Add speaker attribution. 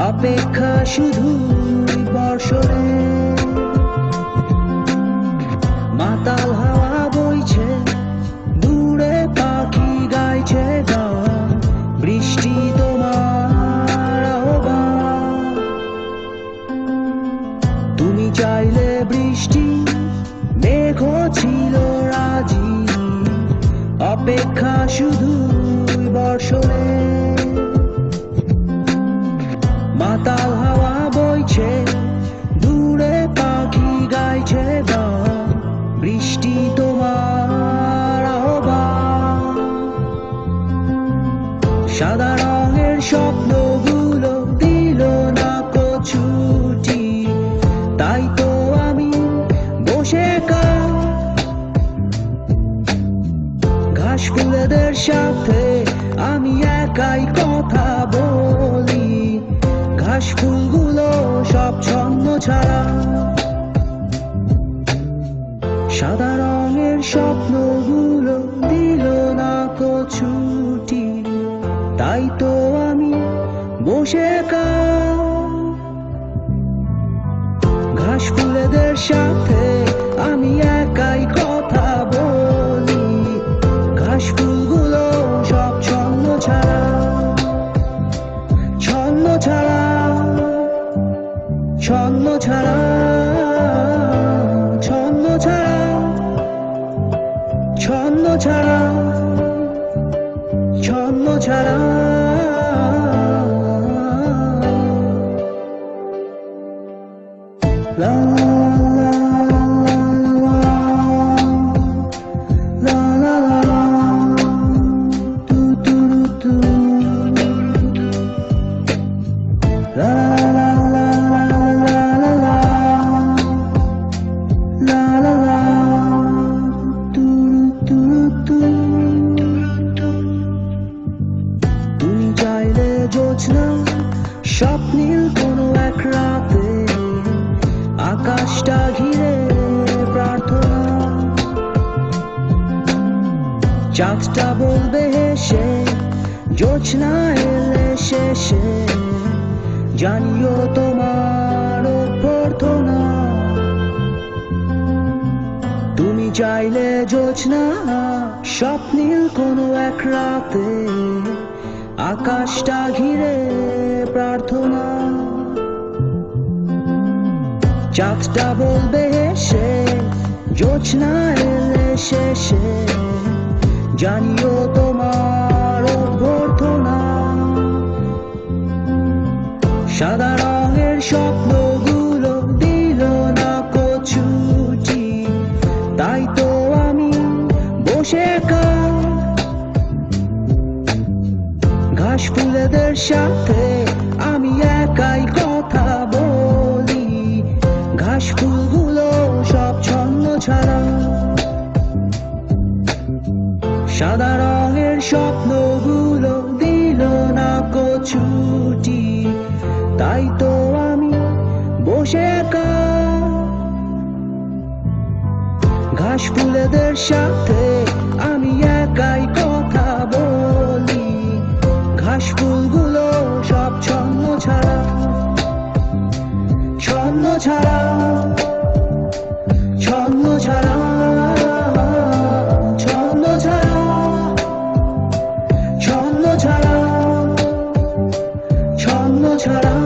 Speaker 1: অপেক্ষা শুধু বর্ষণে। মাতাল হাওয়া বইছে, দূরে পাখি গাইছে গান, বৃষ্টি তোমার আহ্বান। তুমি চাইলে বৃষ্টি, মেঘ ছিল রাজি, অপেক্ষা শুধু বর্ষণে। মাতাল হাওয়া বইছে, দূরে পাখি গাইছে গান, বৃষ্টি তোমার আহ্বান। সাদা রঙের স্বপ্নগুলো দিল না ছুটি, তাই তো আমি বসে ঘাস ফুলেদের সাথে আমি একাই কথা বলি। ঘাস ফুলগুলো সব ছন্ন ছাড়া, সাদা রঙের স্বপ্নগুলো দিল না ছুটি, তাই তো আমি বসে ঘাস ফুলেদের সাথে আমি একাই কথা বলি। ঘাস ফুলগুলো সব ছন্ন ছাড়া, ছন্ন ছাড়া, ছন্ন ছাড়া, ছন্ন ছাড়া, ছন্ন ছাড়া, ছন্ন ছাড়া। La la la la la la la, do do do do, la la la la la la la, la la la, do do do do। তুমি চাইলে জোছনা, স্বপ্নীল কোনো এক রাতে, আকাশটা ঘিরে প্রার্থনা। চাঁদটা বলবে হেসে, জোছনা এলে শেষে, জানিও তোমার অভ্যর্থনা। তুমি চাইলে জোছনা, স্বপ্নীল কোনো এক রাতে, আকাশটা ঘিরে প্রার্থনা। চাঁদটা বলবে হেসে, জোছনা এলে শেষে, জানিও তোমার অভ্যর্থনা। সাদা রঙের স্বপ্নগুলো দিল না ছুটি, তাই তো আমি বসে ঘাস ফুলেদের সাথে আমি একাই কথা বলি। ঘাস ফুলগুলো সব ছন্ন ছাড়া, সাদা রঙের স্বপ্নগুলো দিল না ছুটি, তাই তো আমি বসে ঘাস ফুলেদের সাথে আমি একাই কথা বলি। ঘাস ফুলগুলো সব ছন্ন ছাড়া, ছন্ন ছাড়া, ছন্ন ছাড়া, ছন্ন ছাড়া, ছন্ন ছাড়া, ছন্ন ছাড়া।